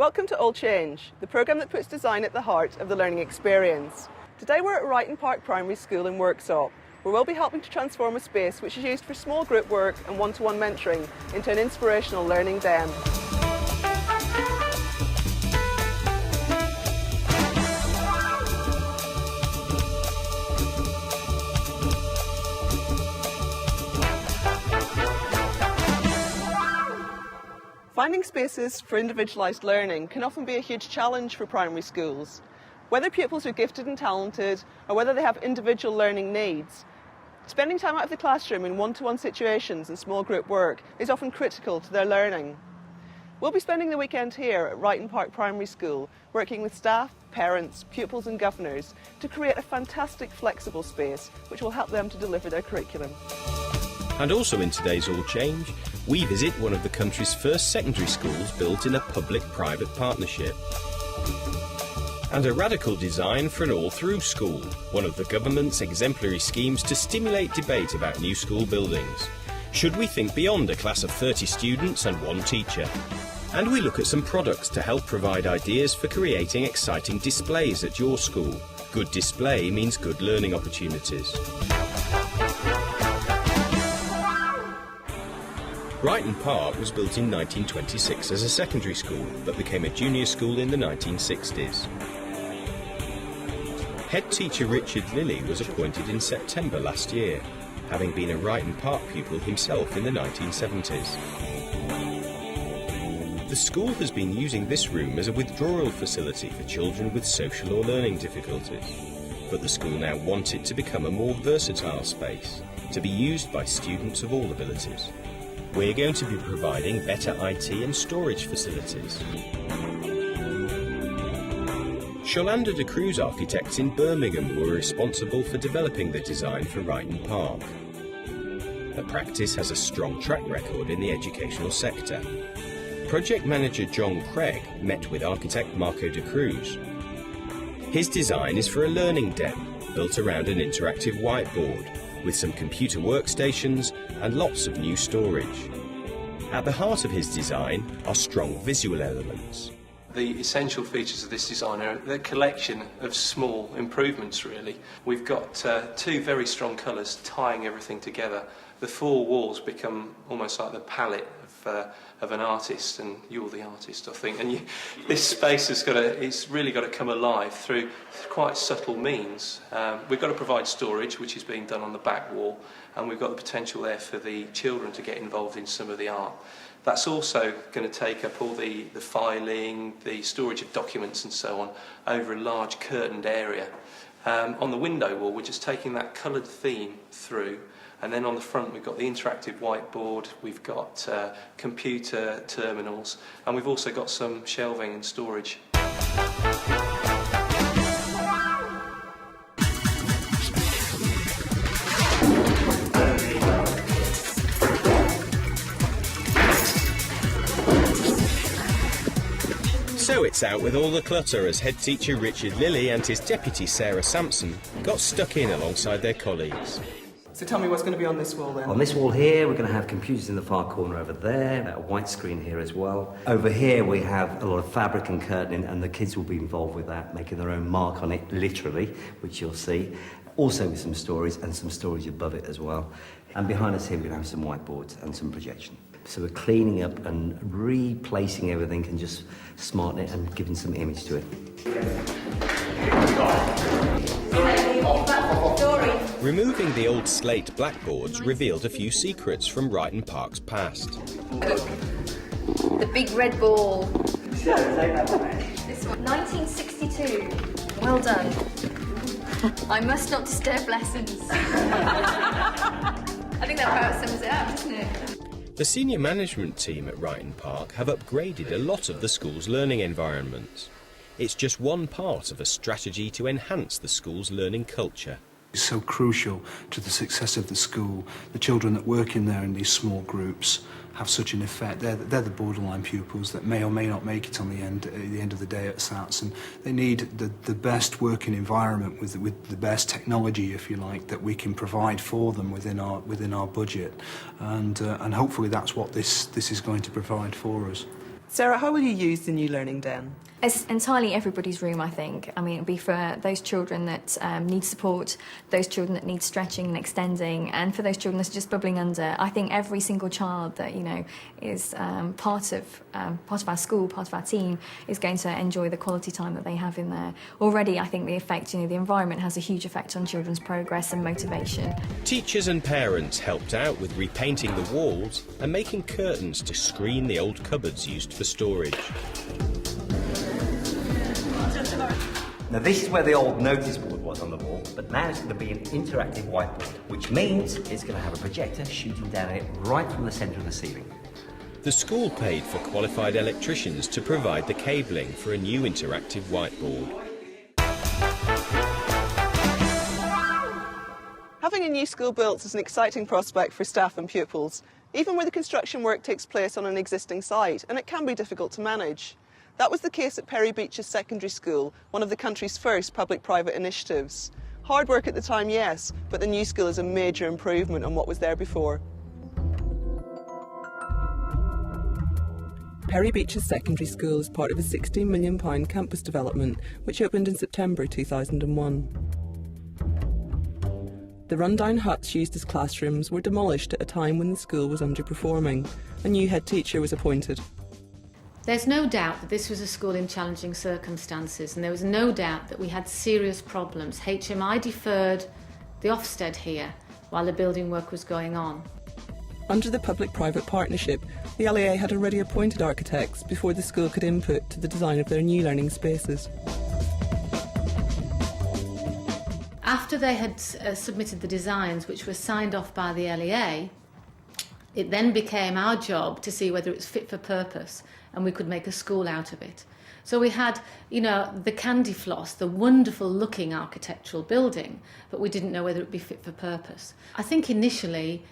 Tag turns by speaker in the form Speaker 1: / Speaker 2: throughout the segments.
Speaker 1: Welcome to All Change, the programme that puts design at the heart of the learning experience. Today we're at Wrighton Park Primary School in Worksop, where we'll be helping to transform a space which is used for small group work and one-to-one mentoring into an inspirational learning den. Finding spaces for individualised learning can often be a huge challenge for primary schools. Whether pupils are gifted and talented or whether they have individual learning needs, spending time out of the classroom in one-to-one situations and small group work is often critical to their learning. We'll be spending the weekend here at Wrighton Park Primary School working with staff, parents, pupils and governors to create a fantastic flexible space which will help them to deliver their curriculum.
Speaker 2: And also in today's All Change, we visit one of the country's first secondary schools built in a public-private partnership. And a radical design for an all-through school, one of the government's exemplary schemes to stimulate debate about new school buildings. Should we think beyond a class of 30 students and one teacher? And we look at some products to help provide ideas for creating exciting displays at your school. Good display means good learning opportunities. Wrighton Park was built in 1926 as a secondary school, but became a junior school in the 1960s. Head teacher Richard Lilly was appointed in September last year, having been a Wrighton Park pupil himself in the 1970s. The school has been using this room as a withdrawal facility for children with social or learning difficulties, but the school now wants it to become a more versatile space, to be used by students of all abilities. We're going to be providing better IT and storage facilities. Sholanda de Cruz architects in Birmingham were responsible for developing the design for Wrighton Park. The practice has a strong track record in the educational sector. Project manager John Craig met with architect Marco de Cruz. His design is for a learning den built around an interactive whiteboard, with some computer workstations and lots of new storage. At the heart of his design are strong visual elements.
Speaker 3: The essential features of this design are the collection of small improvements, really. We've got two very strong colours tying everything together. The four walls become almost like the palette of an artist, and you're the artist, I think. And this space it's really got to come alive through quite subtle means. We've got to provide storage, which is being done on the back wall, and we've got the potential there for the children to get involved in some of the art. That's also going to take up all the filing, the storage of documents and so on over a large curtained area. On the window wall, we're just taking that coloured theme through, and then on the front we've got the interactive whiteboard, we've got computer terminals, and we've also got some shelving and storage.
Speaker 2: So it's out with all the clutter as head teacher Richard Lilly and his deputy Sarah Sampson got stuck in alongside their colleagues.
Speaker 1: So tell me what's going to be on this wall then?
Speaker 4: On this wall here, we're going to have computers in the far corner over there, a white screen here as well. Over here we have a lot of fabric and curtaining, and the kids will be involved with that, making their own mark on it, literally, which you'll see. Also with some stories and some storage above it as well. And behind us here we're going to have some whiteboards and some projection. So we're cleaning up and replacing everything and just smartening it and giving some image to it.
Speaker 2: Removing the old slate blackboards revealed a few secrets from Wrighton Park's past.
Speaker 5: The big red ball. This one, 1962. Well done. I must not disturb lessons. I think that about sums it up, doesn't it?
Speaker 2: The senior management team at Wrighton Park have upgraded a lot of the school's learning environments. It's just one part of a strategy to enhance the school's learning culture.
Speaker 6: It's so crucial to the success of the school. The children that work in there in these small groups have such an effect. They're the borderline pupils that may or may not make it on the end of the day at SATS, and they need the best working environment with the best technology, if you like, that we can provide for them within our budget, and hopefully that's what this is going to provide for us.
Speaker 1: Sarah, how will you use the new learning den?
Speaker 5: It's entirely everybody's room, I think. I mean, it'd be for those children that need support, those children that need stretching and extending, and for those children that are just bubbling under. I think every single child that, you know, is part of our school, part of our team, is going to enjoy the quality time that they have in there. Already, I think the effect, you know, the environment has a huge effect on children's progress and motivation.
Speaker 2: Teachers and parents helped out with repainting the walls and making curtains to screen the old cupboards used for storage.
Speaker 4: Now this is where the old notice board was on the wall, but now it's going to be an interactive whiteboard, which means it's going to have a projector shooting down at it right from the centre of the ceiling.
Speaker 2: The school paid for qualified electricians to provide the cabling for a new interactive whiteboard.
Speaker 1: Having a new school built is an exciting prospect for staff and pupils, even where the construction work takes place on an existing site, and it can be difficult to manage. That was the case at Perry Beaches Secondary School, one of the country's first public-private initiatives. Hard work at the time, yes, but the new school is a major improvement on what was there before. Perry Beaches Secondary School is part of a £16 million campus development, which opened in September 2001. The rundown huts used as classrooms were demolished at a time when the school was underperforming. A new head teacher was appointed.
Speaker 7: There's no doubt that this was a school in challenging circumstances, and there was no doubt that we had serious problems. HMI deferred the Ofsted here while the building work was going on.
Speaker 1: Under the public-private partnership, the LEA had already appointed architects before the school could input to the design of their new learning spaces.
Speaker 7: After they had submitted the designs, which were signed off by the LEA, it then became our job to see whether it was fit for purpose and we could make a school out of it. So we had, you know, the Candy Floss, the wonderful looking architectural building, but we didn't know whether it would be fit for purpose. I think initially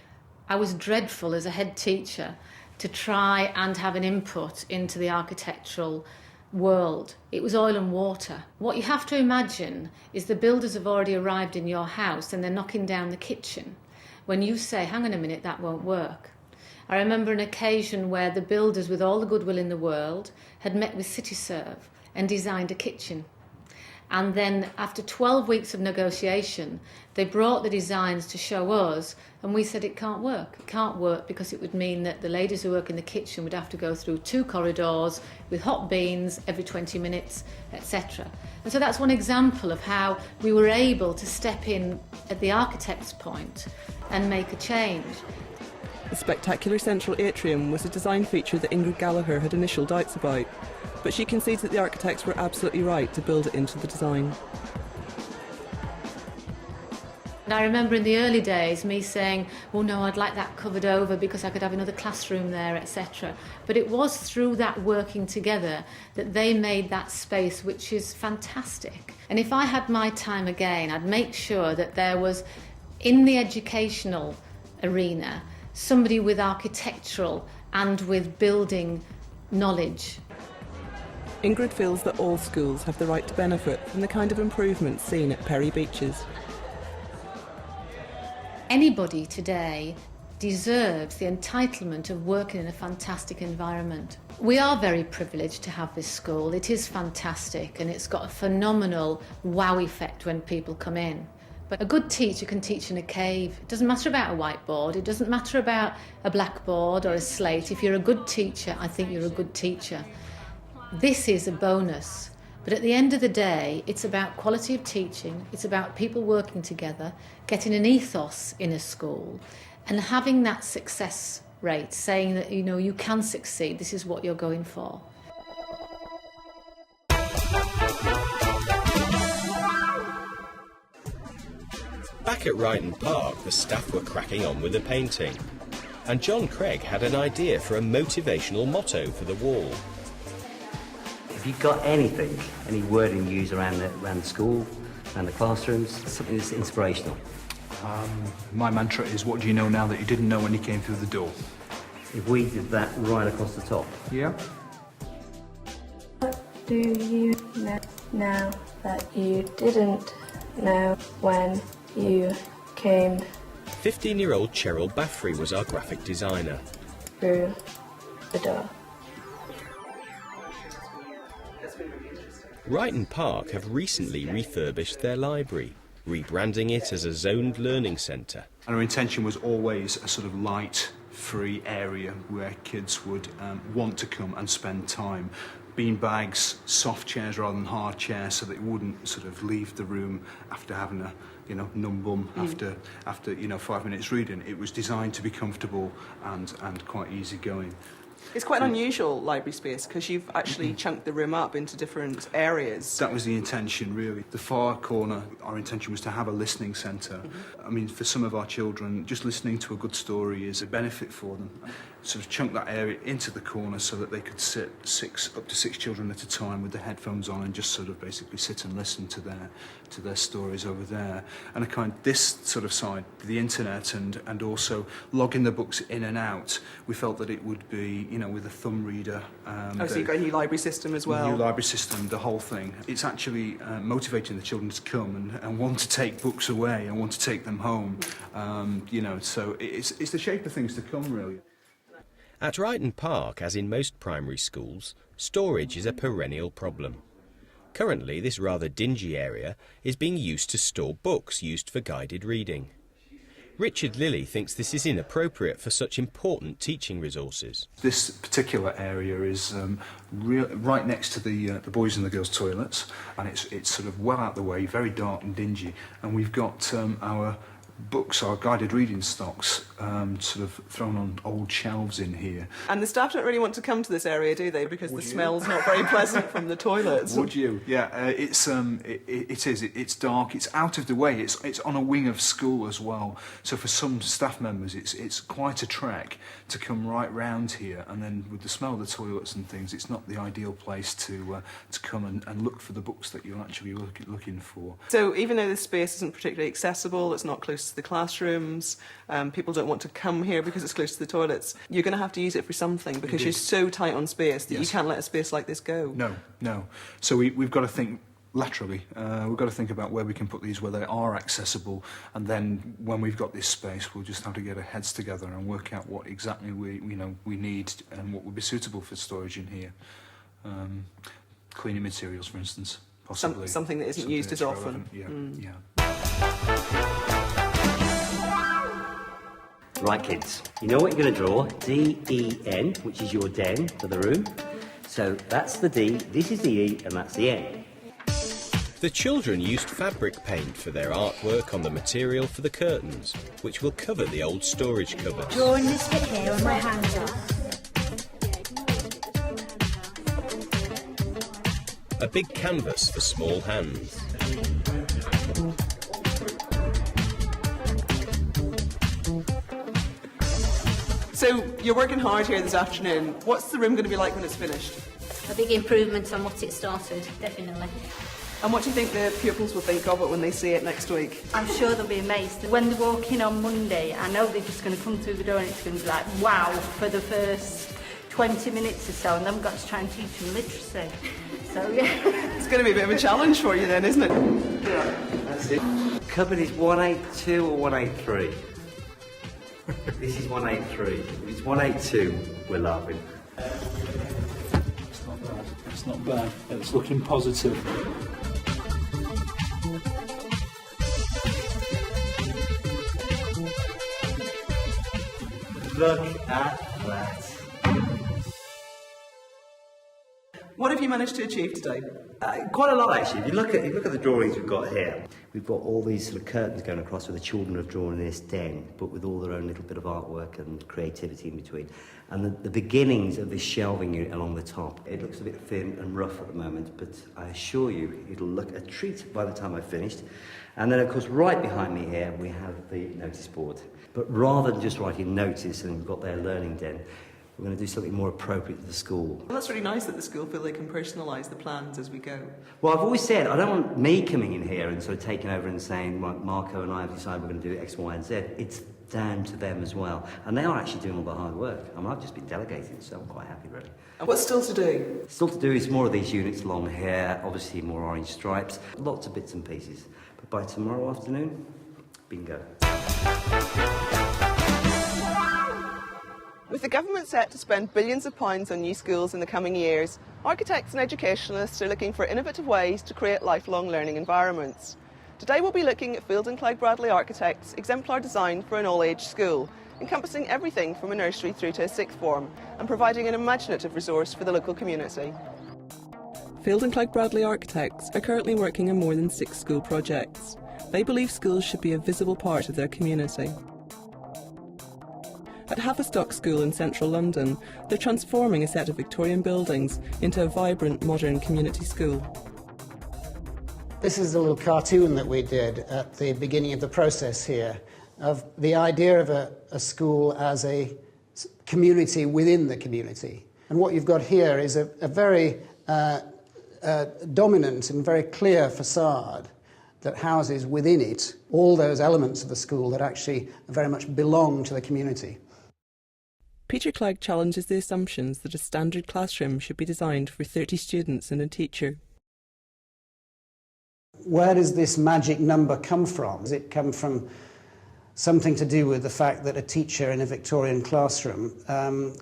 Speaker 7: I was dreadful as a head teacher to try and have an input into the architectural world. It was oil and water. What you have to imagine is the builders have already arrived in your house and they're knocking down the kitchen. When you say, hang on a minute, that won't work. I remember an occasion where the builders, with all the goodwill in the world, had met with CityServe and designed a kitchen. And then after 12 weeks of negotiation, they brought the designs to show us, and we said it can't work. It can't work because it would mean that the ladies who work in the kitchen would have to go through 2 corridors with hot beans every 20 minutes, etc. And so that's one example of how we were able to step in at the architect's point and make a change.
Speaker 1: The spectacular central atrium was a design feature that Ingrid Gallagher had initial doubts about, but she concedes that the architects were absolutely right to build it into the design.
Speaker 7: And I remember in the early days me saying, well, no, I'd like that covered over because I could have another classroom there, etc. But it was through that working together that they made that space, which is fantastic. And if I had my time again, I'd make sure that there was, in the educational arena, somebody with architectural and with building knowledge.
Speaker 1: Ingrid feels that all schools have the right to benefit from the kind of improvements seen at Perry Beaches.
Speaker 7: Anybody today deserves the entitlement of working in a fantastic environment. We are very privileged to have this school. It is fantastic and it's got a phenomenal wow effect when people come in. But a good teacher can teach in a cave. It doesn't matter about a whiteboard, it doesn't matter about a blackboard or a slate. If you're a good teacher, I think you're a good teacher. This is a bonus. But at the end of the day, it's about quality of teaching, it's about people working together, getting an ethos in a school, and having that success rate, saying that, you know, you can succeed, this is what you're going for.
Speaker 2: Back at Ryton Park, the staff were cracking on with the painting, and John Craig had an idea for a motivational motto for the wall.
Speaker 4: If you've got anything, any wording you use around the school, around the classrooms, something that's inspirational.
Speaker 6: My mantra is, what do you know now that you didn't know when you came through the door?
Speaker 4: If we did that right across the top.
Speaker 6: Yeah?
Speaker 8: What do you know now that you didn't know when you came
Speaker 2: 15-year-old Cheryl Baffrey was our graphic designer.
Speaker 8: through the door?
Speaker 1: That's been really interesting.
Speaker 2: Ryton Park have recently refurbished their library, rebranding it as a zoned learning centre.
Speaker 6: And our intention was always a sort of light-free area where kids would want to come and spend time. Beanbags, soft chairs rather than hard chairs, so that they wouldn't sort of leave the room after having a numb bum after 5 minutes reading. It was designed to be comfortable and quite easygoing.
Speaker 1: It's quite an unusual library space because you've actually chunked the room up into different areas.
Speaker 6: That was the intention, really. The far corner, our intention was to have a listening centre. I mean, for some of our children, just listening to a good story is a benefit for them. Sort of chunk that area into the corner so that they could sit up to six children at a time with their headphones on and just sort of basically sit and listen to their stories over there. And this sort of side, the internet and also logging the books in and out, we felt that it would be, with a thumb reader.
Speaker 1: So you've got a new library system as well.
Speaker 6: New library system, the whole thing. It's actually motivating the children to come and want to take books away and want to take them home. So it's the shape of things to come, really.
Speaker 2: At Ryton Park, as in most primary schools, storage is a perennial problem. Currently, this rather dingy area is being used to store books used for guided reading. Richard Lilly thinks this is inappropriate for such important teaching resources.
Speaker 6: This particular area is right next to the boys' and the girls' toilets, and it's sort of well out the way, very dark and dingy, and we've got our books, our guided reading stocks, sort of thrown on old shelves in here.
Speaker 1: And the staff don't really want to come to this area, do they? Because the smell's not very pleasant from the toilets.
Speaker 6: Would you? Yeah, it is. It's dark. It's out of the way. It's on a wing of school as well. So for some staff members, it's quite a trek to come right round here. And then with the smell of the toilets and things, it's not the ideal place to come and look for the books that you're actually looking for.
Speaker 1: So even though this space isn't particularly accessible, it's not close to the classrooms, people don't want to come here because it's close to the toilets, you're going to have to use it for something because you're so tight on space that you can't let a space like this go.
Speaker 6: No. So we've got to think laterally. We've got to think about where we can put these, where they are accessible, and then when we've got this space, we'll just have to get our heads together and work out what exactly we need and what would be suitable for storage in here. Cleaning materials, for instance, possibly.
Speaker 1: Something that isn't used as often.
Speaker 6: Yeah.
Speaker 4: Right, kids, you know what you're going to draw? D-E-N, which is your den for the room. So that's the D, this is the E, and that's the N.
Speaker 2: The children used fabric paint for their artwork on the material for the curtains, which will cover the old storage cupboards.
Speaker 9: Drawing this bit here on my hands
Speaker 2: A big canvas for small hands.
Speaker 1: So you're working hard here this afternoon. What's the room going to be like when it's finished?
Speaker 9: A big improvement on what it started, definitely.
Speaker 1: And what do you think the pupils will think of it when they see it next week?
Speaker 10: I'm sure they'll be amazed. When they walk in on Monday, I know they're just going to come through the door and it's going to be like, wow, for the first 20 minutes or so, and then we've got to try and teach them literacy. So, yeah.
Speaker 1: It's going to be a bit of a challenge for you then, isn't it?
Speaker 4: Yeah, that's it. Cupboard is 182 or 183? This is 183. If it's 182, we're laughing.
Speaker 6: It's not bad. It's looking positive.
Speaker 4: Look at that.
Speaker 1: What have you managed to achieve today?
Speaker 4: Quite a lot, actually. If you look at the drawings we've got here, we've got all these sort of curtains going across where the children have drawn in this den, but with all their own little bit of artwork and creativity in between. And the beginnings of this shelving unit along the top, it looks a bit thin and rough at the moment, but I assure you it'll look a treat by the time I've finished. And then, of course, right behind me here, we have the notice board. But rather than just writing notice and we've got their learning den, we're going to do something more appropriate to the school.
Speaker 1: Well, that's really nice that the school feel they can personalise the plans as we go.
Speaker 4: Well, I've always said, I don't want me coming in here and sort of taking over and saying, right, Marco and I have decided we're going to do X, Y and Z. It's down to them as well. And they are actually doing all the hard work. I mean, I've just been delegating, so I'm quite happy, really.
Speaker 1: And what's still to do?
Speaker 4: Still to do is more of these units along here, obviously more orange stripes, lots of bits and pieces. But by tomorrow afternoon, bingo.
Speaker 1: With the government set to spend billions of pounds on new schools in the coming years, architects and educationalists are looking for innovative ways to create lifelong learning environments. Today we'll be looking at Field & Clyde Bradley Architects' exemplar design for an all-age school, encompassing everything from a nursery through to a sixth form and providing an imaginative resource for the local community. Field & Clyde Bradley Architects are currently working on more than 6 school projects. They believe schools should be a visible part of their community. At Haverstock School in central London, they're transforming a set of Victorian buildings into a vibrant, modern community school.
Speaker 11: This is a little cartoon that we did at the beginning of the process here, of the idea of a school as a community within the community. And what you've got here is a very dominant and very clear facade that houses within it all those elements of the school that actually very much belong to the community.
Speaker 1: Peter Clegg challenges the assumptions that a standard classroom should be designed for 30 students and a teacher.
Speaker 11: Where does this magic number come from? Does it come from something to do with the fact that a teacher in a Victorian classroom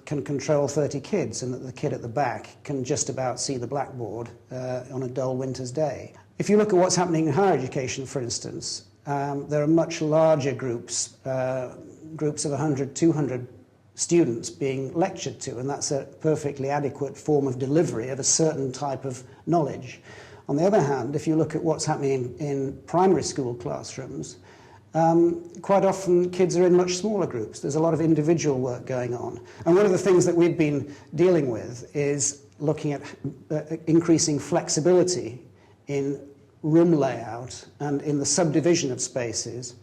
Speaker 11: can control 30 kids and that the kid at the back can just about see the blackboard on a dull winter's day? If you look at what's happening in higher education, for instance, there are much larger groups, groups of 100, 200 students being lectured to, and that's a perfectly adequate form of delivery of a certain type of knowledge. On the other hand, if you look at what's happening in primary school classrooms, quite often kids are in much smaller groups. There's a lot of individual work going on. And one of the things that we've been dealing with is looking at increasing flexibility in room layout and in the subdivision of spaces,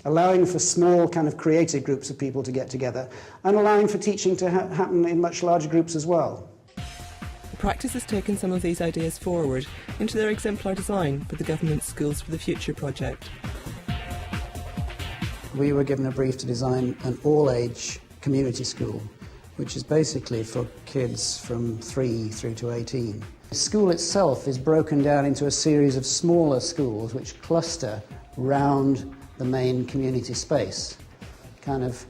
Speaker 11: allowing for small kind of creative groups of people to get together and allowing for teaching to happen in much larger groups as well.
Speaker 1: The practice has taken some of these ideas forward into their exemplar design for the government's Schools for the Future project.
Speaker 11: We were given a brief to design an all-age community school, which is basically for kids from 3 through to 18. The school itself is broken down into a series of smaller schools which cluster round the main community space, kind of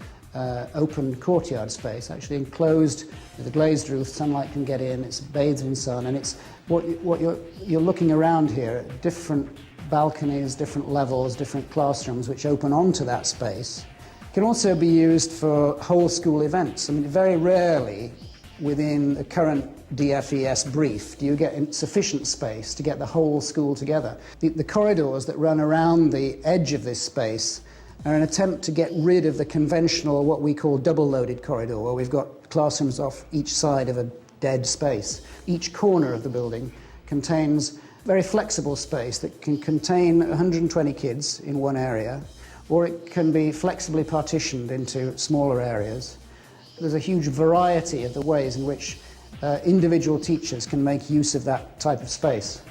Speaker 11: open courtyard space, actually enclosed with a glazed roof. Sunlight can get in, it's bathed in sun, and it's what you're looking around here, different balconies, different levels, different classrooms which open onto that space. It can also be used for whole school events. I mean, very rarely within the current DFES brief do you get sufficient space to get the whole school together. The corridors that run around the edge of this space are an attempt to get rid of the conventional, what we call double-loaded corridor, where we've got classrooms off each side of a dead space. Each corner of the building contains very flexible space that can contain 120 kids in one area, or it can be flexibly partitioned into smaller areas. There's a huge variety of the ways in which individual teachers can make use of that type of space.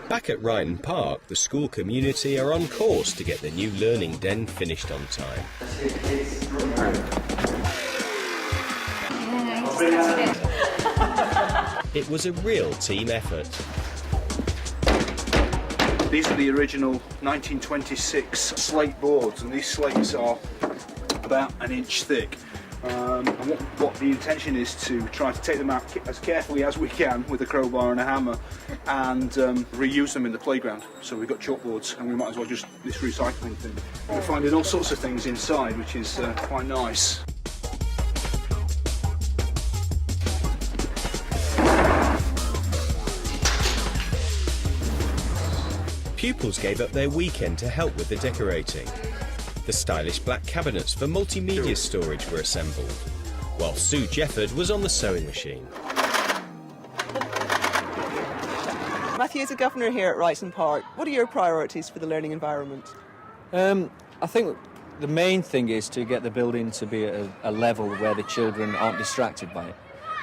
Speaker 2: Back at Ryton Park, the school community are on course to get the new learning den finished on time. It was a real team effort.
Speaker 6: These are the original 1926 slate boards, and these slates are about an inch thick. And what the intention is to try to take them out as carefully as we can with a crowbar and a hammer and reuse them in the playground. So we've got chalkboards and we might as well just this recycling thing. We're finding all sorts of things inside, which is quite nice.
Speaker 2: Pupils gave up their weekend to help with the decorating. The stylish black cabinets for multimedia storage were assembled, while Sue Jefford was on the sewing machine.
Speaker 1: Matthew, as a governor here at Ryton Park, what are your priorities for the learning environment?
Speaker 12: I think the main thing is to get the building to be at a level where the children aren't distracted by it.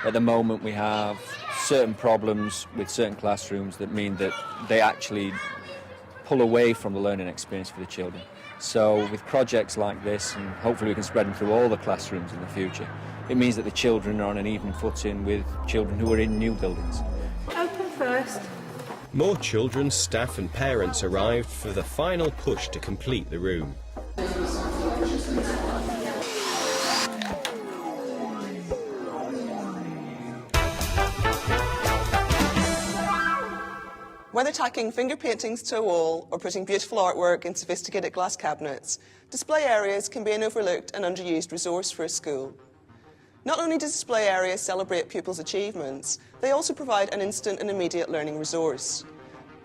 Speaker 12: At the moment we have certain problems with certain classrooms that mean that they actually pull away from the learning experience for the children. So with projects like this, and hopefully we can spread them through all the classrooms in the future, it means that the children are on an even footing with children who are in new buildings.
Speaker 10: Open first.
Speaker 2: More children, staff and parents arrived for the final push to complete the room.
Speaker 1: Whether tacking finger paintings to a wall or putting beautiful artwork in sophisticated glass cabinets, display areas can be an overlooked and underused resource for a school. Not only do display areas celebrate pupils' achievements, they also provide an instant and immediate learning resource.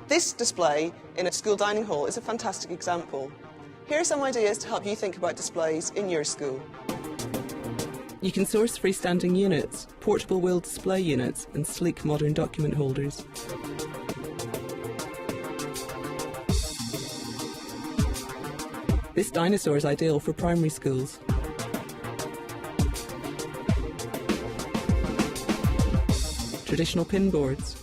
Speaker 1: This display in a school dining hall is a fantastic example. Here are some ideas to help you think about displays in your school.
Speaker 13: You can source freestanding units, portable wheel display units and sleek modern document holders. This dinosaur is ideal for primary schools. Traditional pin boards.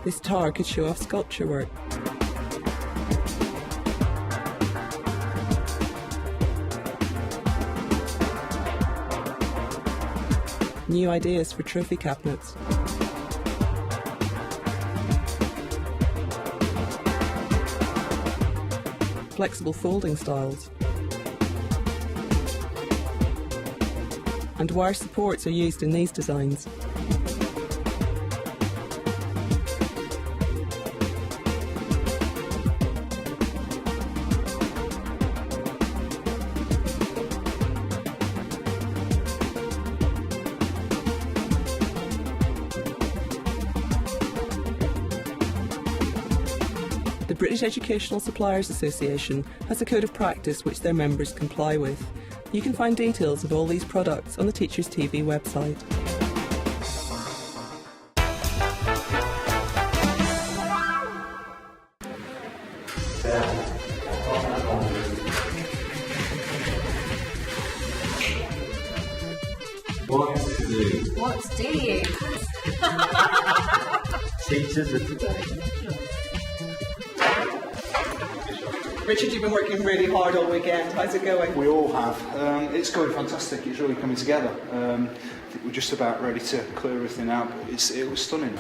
Speaker 13: This tower could show off sculpture work. New ideas for trophy cabinets. Flexible folding styles. And wire supports are used in these designs. The British Educational Suppliers Association has a code of practice which their members comply with. You can find details of all these products on the Teachers TV website.
Speaker 5: What's do?
Speaker 4: Teachers of today.
Speaker 1: Richard, you've been working really hard all weekend. How's it going?
Speaker 6: We all have. It's going fantastic. It's really coming together. I think we're just about ready to clear everything out, but it was stunning.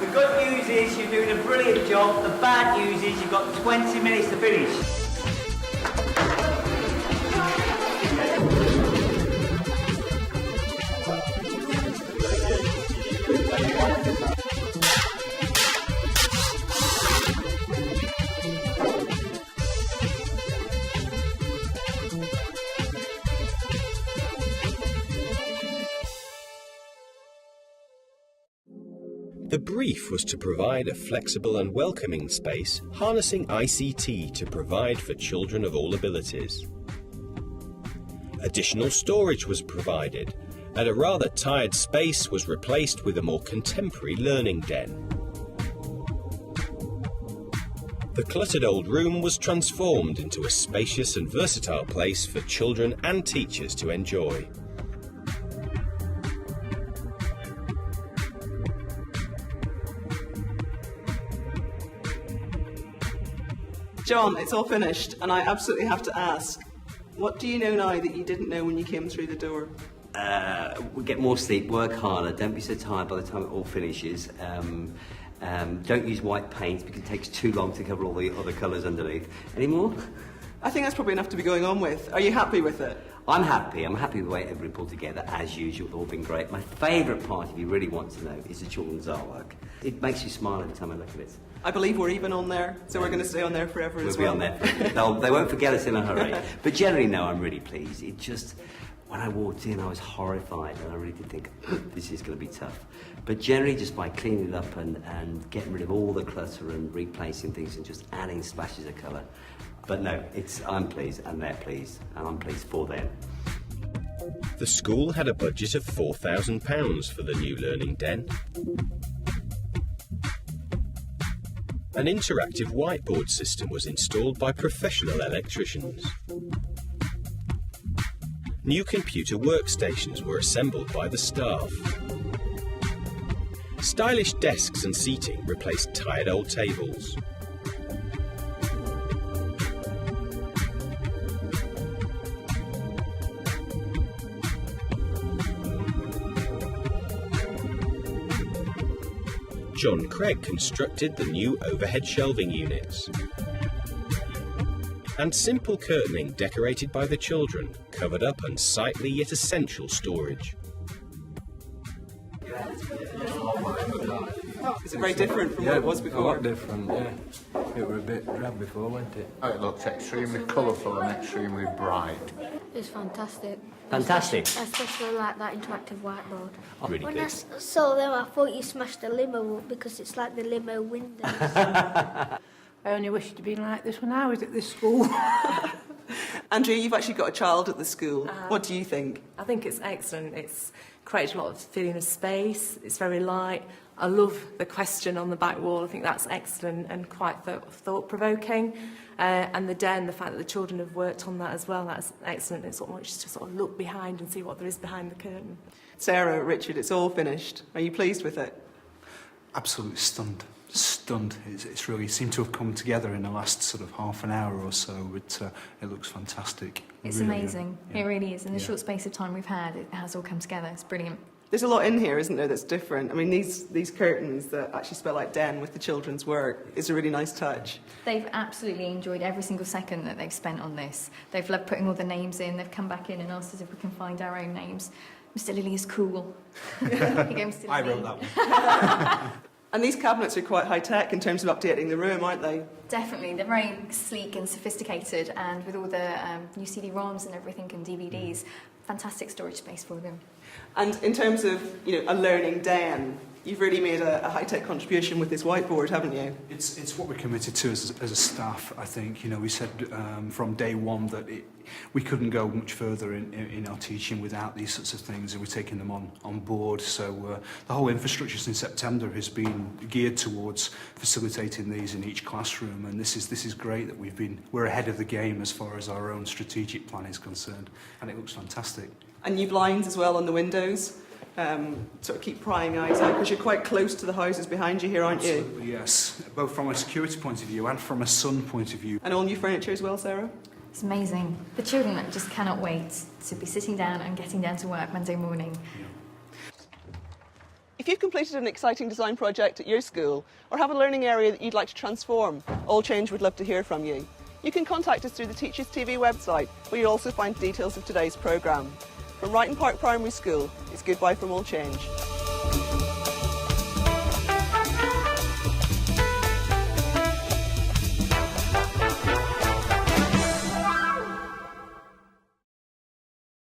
Speaker 14: The good news is you're doing a brilliant job. The bad news is you've got 20 minutes to finish.
Speaker 2: The brief was to provide a flexible and welcoming space, harnessing ICT to provide for children of all abilities. Additional storage was provided, and a rather tired space was replaced with a more contemporary learning den. The cluttered old room was transformed into a spacious and versatile place for children and teachers to enjoy.
Speaker 1: John, it's all finished, and I absolutely have to ask, what do you know now that you didn't know when you came through the door?
Speaker 4: We get more sleep, work harder, don't be so tired by the time it all finishes. Don't use white paint because it takes too long to cover all the other colours underneath. Any more?
Speaker 1: I think that's probably enough to be going on with. Are you happy with it?
Speaker 4: I'm happy with the way everybody pulled together, as usual. It's all been great. My favourite part, if you really want to know, is the children's artwork. It makes you smile every time I look at it.
Speaker 1: I believe we're even on there, so we're going to stay on there forever as well.
Speaker 4: We'll be on there. They won't forget us in a hurry. But generally, no, I'm really pleased. It just, when I walked in, I was horrified, and I really did think, this is going to be tough. But generally, just by cleaning it up and getting rid of all the clutter and replacing things and just adding splashes of colour. But no, I'm pleased, and they're pleased, and I'm pleased for them.
Speaker 2: The school had a budget of £4,000 for the new learning den. An interactive whiteboard system was installed by professional electricians. New computer workstations were assembled by the staff. Stylish desks and seating replace tired old tables. John Craig constructed the new overhead shelving units. And simple curtaining decorated by the children covered up unsightly yet essential storage.
Speaker 1: Is it very different from what it was before?
Speaker 15: A lot different, yeah. It was a bit drab before, wasn't it?
Speaker 16: Oh, it looks extremely colourful and extremely bright.
Speaker 17: It's fantastic.
Speaker 4: Fantastic.
Speaker 17: Especially like that interactive whiteboard.
Speaker 2: Really
Speaker 17: when
Speaker 2: good.
Speaker 17: I saw them, I thought you smashed the limo up because it's like the limo windows.
Speaker 10: I only wish it had been like this when I was at this school.
Speaker 1: Andrea, you've actually got a child at the school. What do you think?
Speaker 18: I think it's excellent. It's created a lot of feeling of space. It's very light. I love the question on the back wall. I think that's excellent and quite thought-provoking. And the den, the fact that the children have worked on that as well, that's excellent. It's sort of much to sort of look behind and see what there is behind the curtain.
Speaker 1: Sarah, Richard, it's all finished. Are you pleased with it?
Speaker 6: Absolutely stunned. Stunned. It's really seemed to have come together in the last sort of half an hour or so. It looks fantastic.
Speaker 5: It's
Speaker 6: really,
Speaker 5: amazing.
Speaker 6: yeah.
Speaker 5: It really is. In the short space of time we've had, it has all come together. It's brilliant.
Speaker 1: There's a lot in here, isn't there, that's different? I mean, these curtains that actually spell out den with the children's work is a really nice touch.
Speaker 5: They've absolutely enjoyed every single second that they've spent on this. They've loved putting all the names in. They've come back in and asked us if we can find our own names. Mr. Lilly is cool. Here you go, Mr. Lilly.
Speaker 6: I wrote that one.
Speaker 1: And these cabinets are quite high-tech in terms of updating the room, aren't they?
Speaker 5: Definitely. They're very sleek and sophisticated, and with all the new CD-ROMs and everything and DVDs, fantastic storage space for them.
Speaker 1: And in terms of, a learning den, you've really made a high-tech contribution with this whiteboard, haven't you?
Speaker 6: It's what we're committed to as a staff, I think. We said from day one that we couldn't go much further in our teaching without these sorts of things, and we're taking them on board. So the whole infrastructure since September has been geared towards facilitating these in each classroom, and this is great that we're ahead of the game as far as our own strategic plan is concerned, and it looks fantastic.
Speaker 1: And new blinds as well on the windows. Sort of keep prying eyes out, because you're quite close to the houses behind you here, aren't you?
Speaker 6: Absolutely, yes. Both from a security point of view and from a sun point of view.
Speaker 1: And all new furniture as well, Sarah?
Speaker 5: It's amazing. The children just cannot wait to be sitting down and getting down to work Monday morning.
Speaker 1: If you've completed an exciting design project at your school, or have a learning area that you'd like to transform, All Change would love to hear from you. You can contact us through the Teachers TV website, where you'll also find details of today's programme. From Wrighton Park Primary School, it's goodbye from All Change.